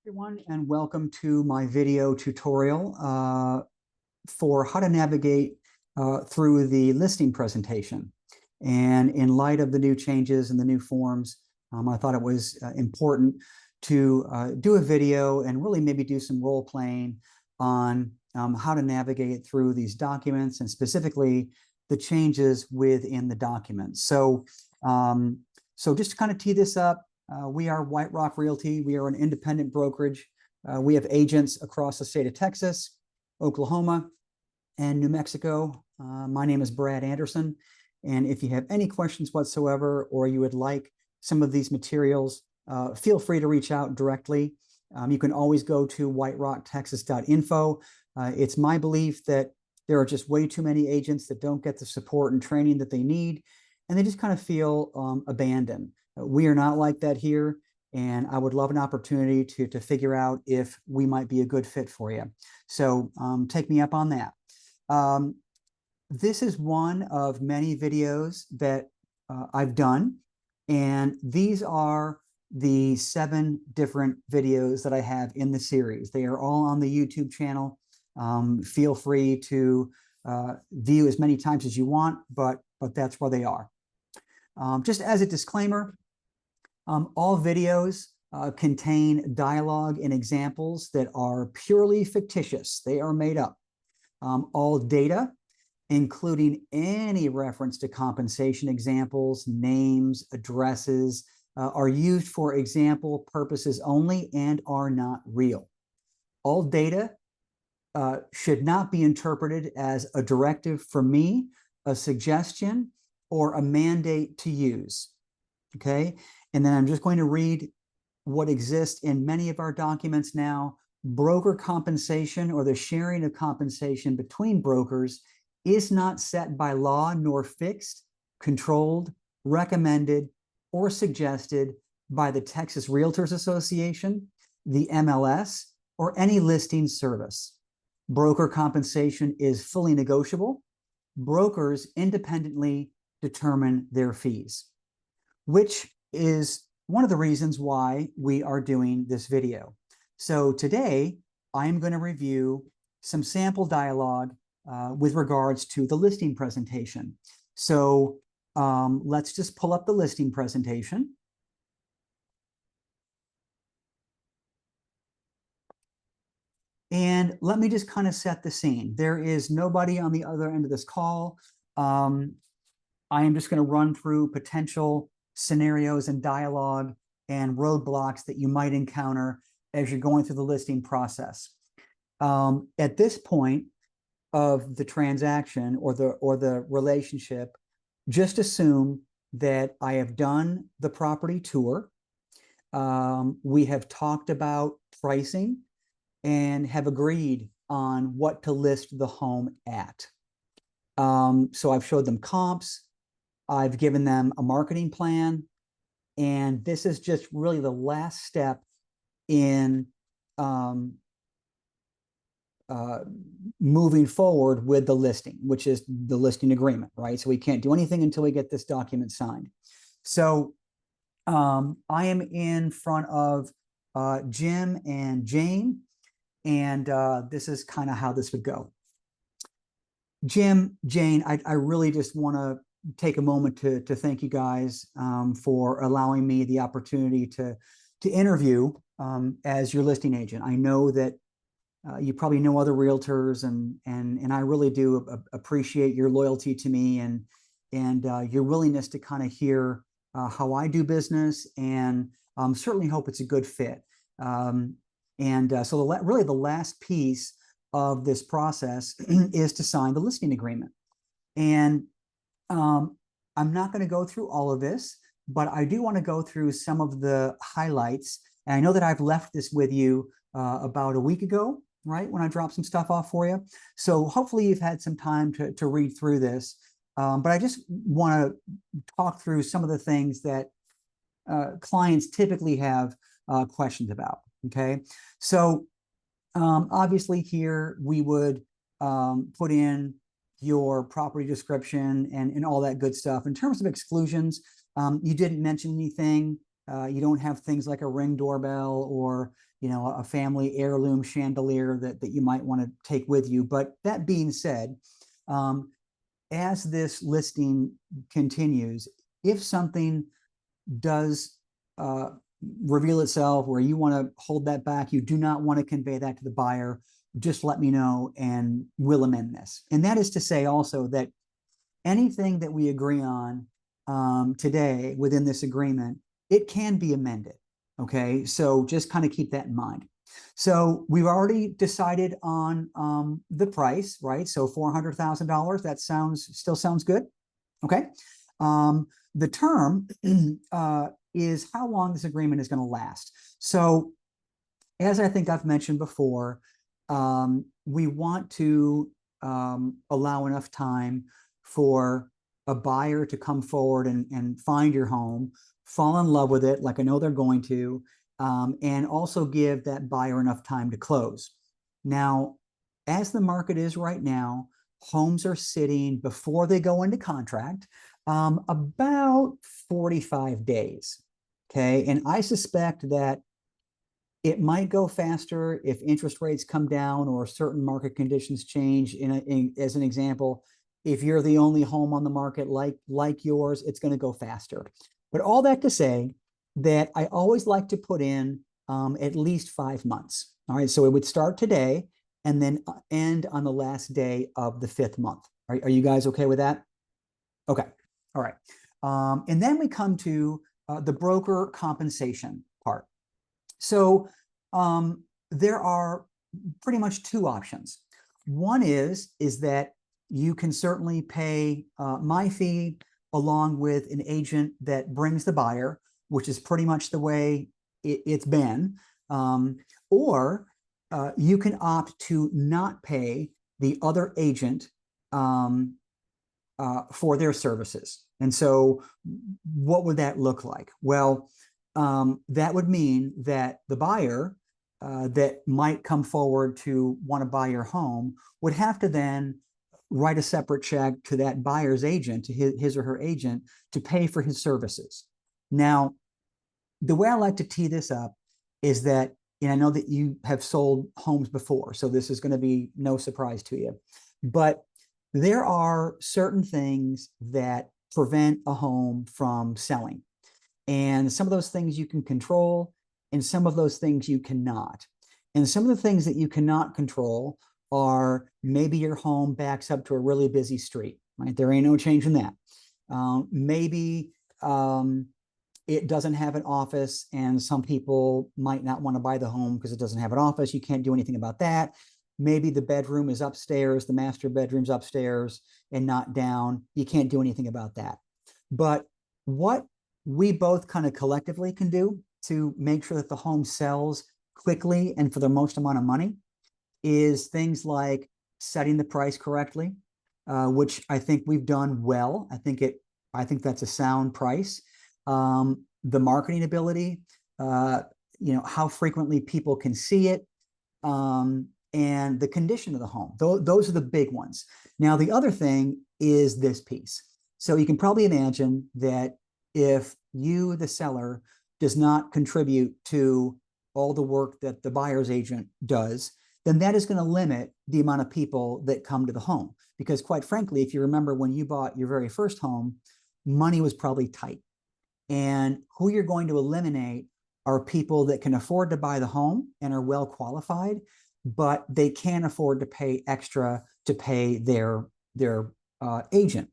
Everyone, and welcome to my video tutorial for how to navigate through the listing presentation. And in light of the new changes and the new forms, I thought it was important to do a video and really maybe do some role playing on how to navigate through these documents and specifically the changes within the documents. So just to kind of tee this up, we are White Rock Realty. We are an independent brokerage. We have agents across the state of Texas, Oklahoma, and New Mexico. My name is Brad Anderson. And if you have any questions whatsoever, or you would like some of these materials, feel free to reach out directly. You can always go to whiterocktexas.info. It's my belief that there are just way too many agents that don't get the support and training that they need, and they just kind of feel abandoned. We are not like that here, and I would love an opportunity to figure out if we might be a good fit for you. So take me up on that. This is one of many videos that I've done, and these are the 7 different videos that I have in the series. They are all on the YouTube channel. Feel free to view as many times as you want, but that's where they are. Just as a disclaimer, all videos contain dialogue and examples that are purely fictitious. They are made up. All data, including any reference to compensation examples, names, addresses, are used for example purposes only and are not real. All data should not be interpreted as a directive from me, a suggestion, or a mandate to use. Okay, and then I'm just going to read what exists in many of our documents now. Broker compensation, or the sharing of compensation between brokers, is not set by law nor fixed, controlled, recommended, or suggested by the Texas Realtors Association, the MLS, or any listing service. Broker compensation is fully negotiable. Brokers independently determine their fees, which is one of the reasons why we are doing this video. So today, I'm going to review some sample dialogue with regards to the listing presentation. So let's just pull up the listing presentation. And let me just kind of set the scene. There is nobody on the other end of this call. I am just going to run through potential scenarios and dialogue and roadblocks that you might encounter as you're going through the listing process. At this point of the transaction or the relationship, just assume that I have done the property tour. We have talked about pricing and have agreed on what to list the home at. So I've showed them comps. I've given them a marketing plan, and this is just really the last step in moving forward with the listing, which is the listing agreement, right? So we can't do anything until we get this document signed. So I am in front of Jim and Jane, and this is kind of how this would go. Jim, Jane, I really just want to take a moment to thank you guys for allowing me the opportunity to interview as your listing agent. I know that you probably know other realtors, and I really do appreciate your loyalty to me and your willingness to kind of hear how I do business, and certainly hope it's a good fit. So really the last piece of this process is to sign the listing agreement. And I'm not going to go through all of this, but I do want to go through some of the highlights. And I know that I've left this with you about a week ago, right, when I dropped some stuff off for you. So hopefully you've had some time to read through this. But I just want to talk through some of the things that clients typically have questions about. Okay, so obviously here we would put in your property description and all that good stuff. In terms of exclusions, you didn't mention anything. You don't have things like a Ring doorbell or a family heirloom chandelier that you might want to take with you. But that being said, as this listing continues, if something does reveal itself where you want to hold that back, you do not want to convey that to the buyer, just let me know and we'll amend this. And that is to say also that anything that we agree on today within this agreement, it can be amended. Okay, so just kind of keep that in mind. So we've already decided on the price, right? So $400,000. That still sounds good. Okay. The term is how long this agreement is going to last. So, as I think I've mentioned before, we want to allow enough time for a buyer to come forward and find your home, fall in love with it, like I know they're going to, and also give that buyer enough time to close. Now, as the market is right now, homes are sitting before they go into contract about 45 days. Okay. And I suspect that it might go faster if interest rates come down or certain market conditions change. As an example, if you're the only home on the market like yours, it's going to go faster. But all that to say that I always like to put in at least 5 months. All right. So it would start today and then end on the last day of the 5th month. Are you guys okay with that? Okay. All right. And then we come to the broker compensation part. So there are pretty much 2 options. One is that you can certainly pay my fee along with an agent that brings the buyer, which is pretty much the way it's been. Or you can opt to not pay the other agent for their services. And so what would that look like? Well, that would mean that the buyer that might come forward to want to buy your home would have to then write a separate check to that buyer's agent, to his or her agent, to pay for his services. Now, the way I like to tee this up is that, and I know that you have sold homes before, so this is going to be no surprise to you, but there are certain things that prevent a home from selling. And some of those things you can control, and some of those things you cannot. And some of the things that you cannot control are maybe your home backs up to a really busy street, right? There ain't no change in that. Maybe it doesn't have an office, and some people might not want to buy the home because it doesn't have an office. You can't do anything about that. Maybe the bedroom is upstairs, the master bedroom's upstairs and not down. You can't do anything about that. But what we both kind of collectively can do to make sure that the home sells quickly and for the most amount of money is things like setting the price correctly, which I think we've done well. I think that's a sound price. The marketing ability, how frequently people can see it, and the condition of the home. Those are the big ones. Now, the other thing is this piece. So you can probably imagine that if you, the seller, does not contribute to all the work that the buyer's agent does, then that is going to limit the amount of people that come to the home. Because quite frankly, if you remember when you bought your very first home, money was probably tight. And who you're going to eliminate are people that can afford to buy the home and are well qualified, but they can't afford to pay extra to pay their agent.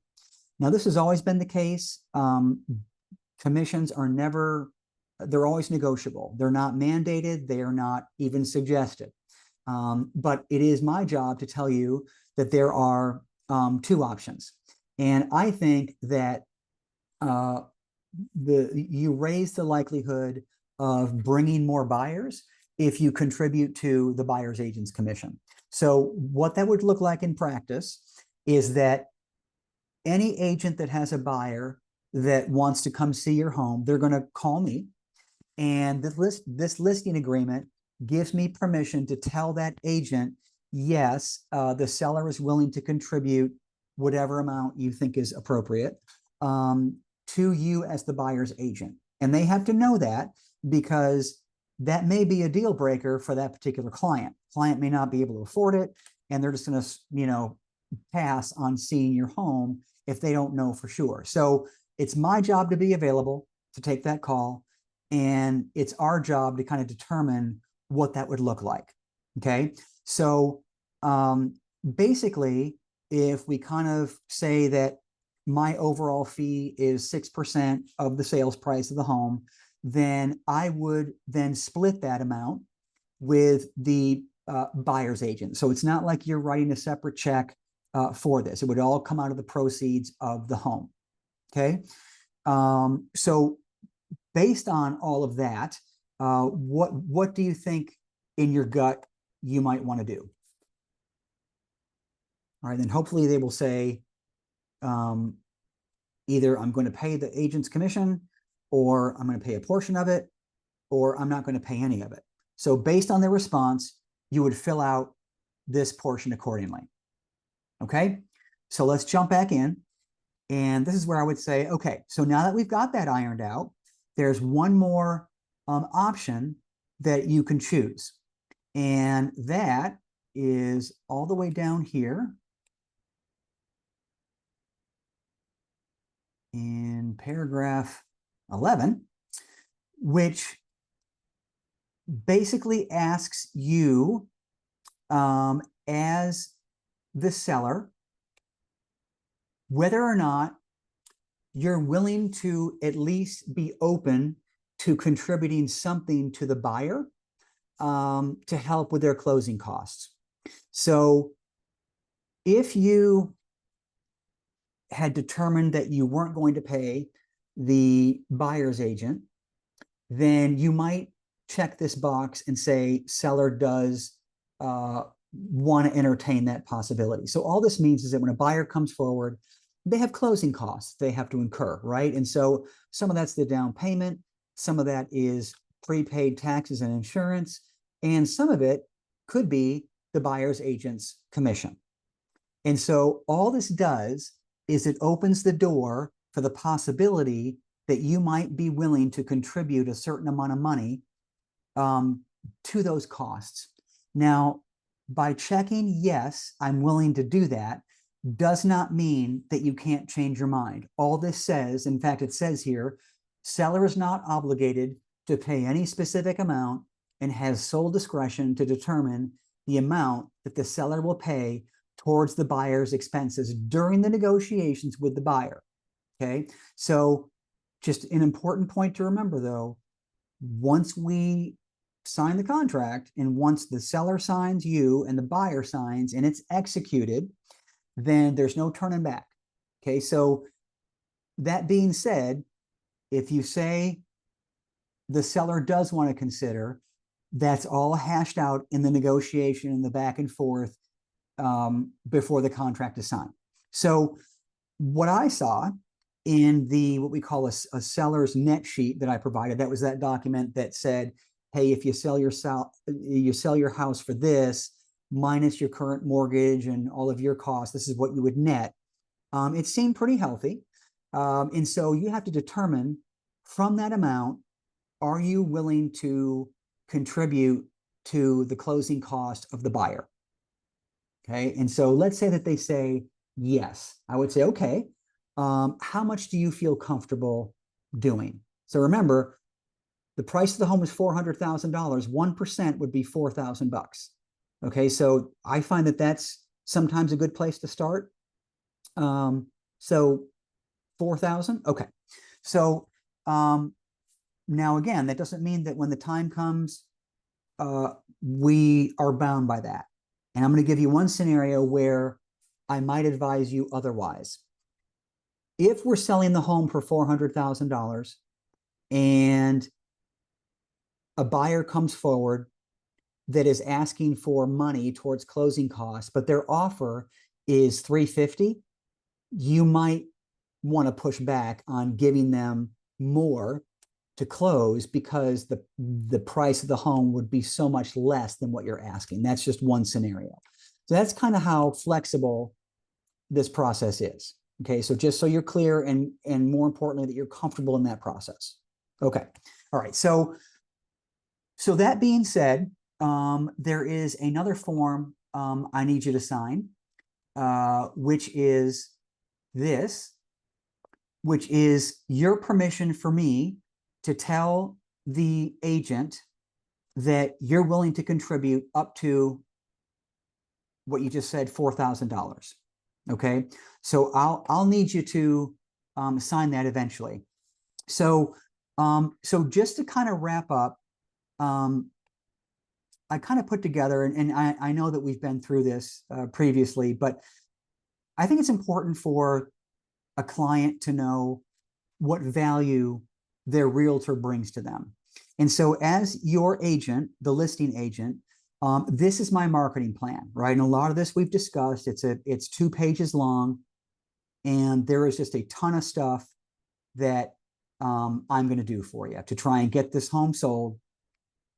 Now, this has always been the case. Commissions are never, they're always negotiable. They're not mandated. They are not even suggested. But it is my job to tell you that there are 2 options. And I think that you raise the likelihood of bringing more buyers if you contribute to the buyer's agent's commission. So what that would look like in practice is that any agent that has a buyer that wants to come see your home, they're going to call me, and this listing agreement gives me permission to tell that agent, yes, the seller is willing to contribute whatever amount you think is appropriate to you as the buyer's agent. And they have to know that, because that may be a deal breaker for that particular client. Client may not be able to afford it, and they're just going to, pass on seeing your home if they don't know for sure. So it's my job to be available to take that call, and it's our job to kind of determine what that would look like. Okay, so basically, if we kind of say that my overall fee is 6% of the sales price of the home, then I would then split that amount with the buyer's agent. So it's not like you're writing a separate check for this. It would all come out of the proceeds of the home. Okay. So based on all of that, what do you think in your gut you might want to do? All right, then hopefully they will say, either I'm going to pay the agent's commission, or I'm going to pay a portion of it, or I'm not going to pay any of it. So based on their response, you would fill out this portion accordingly. Okay, so let's jump back in. And this is where I would say, okay, so now that we've got that ironed out, there's one more option that you can choose. And that is all the way down here in paragraph 11, which basically asks you, as the seller, whether or not you're willing to at least be open to contributing something to the buyer to help with their closing costs. So if you had determined that you weren't going to pay the buyer's agent, then you might check this box and say seller does want to entertain that possibility. So all this means is that when a buyer comes forward, they have closing costs they have to incur, right? And so some of that's the down payment, some of that is prepaid taxes and insurance, and some of it could be the buyer's agent's commission. And so all this does is it opens the door for the possibility that you might be willing to contribute a certain amount of money to those costs. Now, by checking, yes, I'm willing to do that, does not mean that you can't change your mind. All this says, in fact, it says here, seller is not obligated to pay any specific amount and has sole discretion to determine the amount that the seller will pay towards the buyer's expenses during the negotiations with the buyer. Okay, so just an important point to remember, though, once we sign the contract and once the seller signs you and the buyer signs and it's executed, then there's no turning back. Okay, so that being said, if you say the seller does want to consider, that's all hashed out in the negotiation and the back and forth before the contract is signed. So what I saw in the what we call a seller's net sheet that I provided, that was that document that said, hey, if you sell your house for this minus your current mortgage and all of your costs, this is what you would net. It seemed pretty healthy. And so you have to determine from that amount, are you willing to contribute to the closing cost of the buyer? Okay, and so let's say that they say yes. I would say, okay, how much do you feel comfortable doing? So remember, the price of the home is $400,000. 1% would be $4,000. Okay, so I find that that's sometimes a good place to start. So 4,000. Okay, so now again, that doesn't mean that when the time comes, we are bound by that. And I'm going to give you one scenario where I might advise you otherwise. If we're selling the home for $400,000 and a buyer comes forward that is asking for money towards closing costs, but their offer is $350,000, you might want to push back on giving them more to close because the price of the home would be so much less than what you're asking. That's just one scenario. So that's kind of how flexible this process is. Okay, so just so you're clear and more importantly, that you're comfortable in that process. Okay, all right. So So that being said, there is another form I need you to sign, which is this, which is your permission for me to tell the agent that you're willing to contribute up to what you just said, $4,000. Okay, so I'll need you to sign that eventually. So so just to kind of wrap up, I kind of put together, and I know that we've been through this previously, but I think it's important for a client to know what value their realtor brings to them. And so as your agent, the listing agent, this is my marketing plan, right? And a lot of this we've discussed. It's 2 pages long, and there is just a ton of stuff that I'm going to do for you to try and get this home sold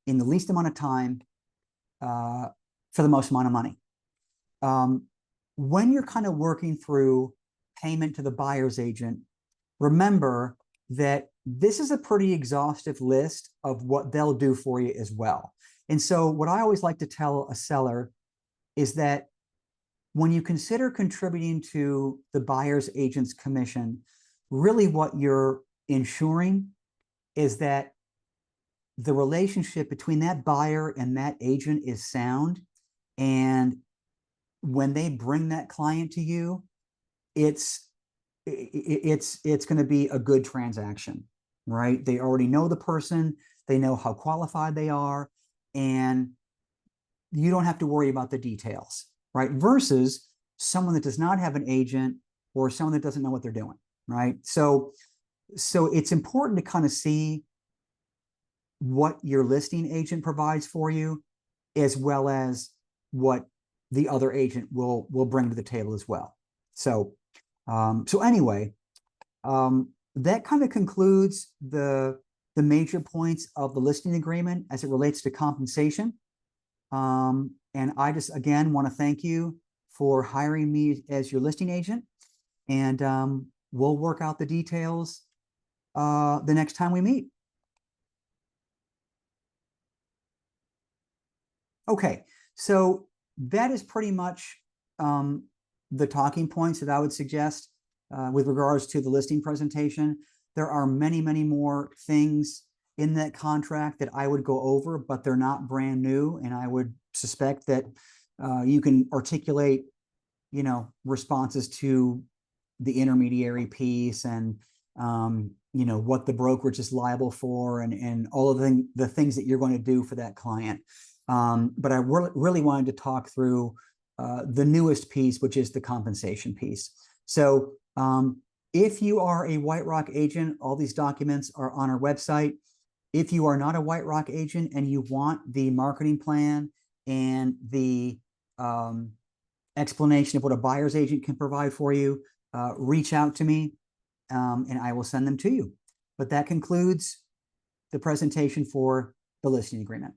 in the least amount of time for the most amount of money. When you're kind of working through payment to the buyer's agent, remember that this is a pretty exhaustive list of what they'll do for you as well. And so what I always like to tell a seller is that when you consider contributing to the buyer's agent's commission, really what you're ensuring is that the relationship between that buyer and that agent is sound. And when they bring that client to you, it's going to be a good transaction, right? They already know the person, they know how qualified they are, and you don't have to worry about the details, right? Versus someone that does not have an agent or someone that doesn't know what they're doing, right? So it's important to kind of see what your listing agent provides for you, as well as what the other agent will bring to the table as well. So so anyway, that kind of concludes the major points of the listing agreement as it relates to compensation. And I just again want to thank you for hiring me as your listing agent, and we'll work out the details the next time we meet. Okay, so that is pretty much the talking points that I would suggest with regards to the listing presentation. There are many, many more things in that contract that I would go over, but they're not brand new. And I would suspect that you can articulate, responses to the intermediary piece and, what the brokerage is liable for and all of the things that you're going to do for that client. But I really wanted to talk through the newest piece, which is the compensation piece. So if you are a White Rock agent, all these documents are on our website. If you are not a White Rock agent and you want the marketing plan and the explanation of what a buyer's agent can provide for you, reach out to me and I will send them to you. But that concludes the presentation for the listing agreement.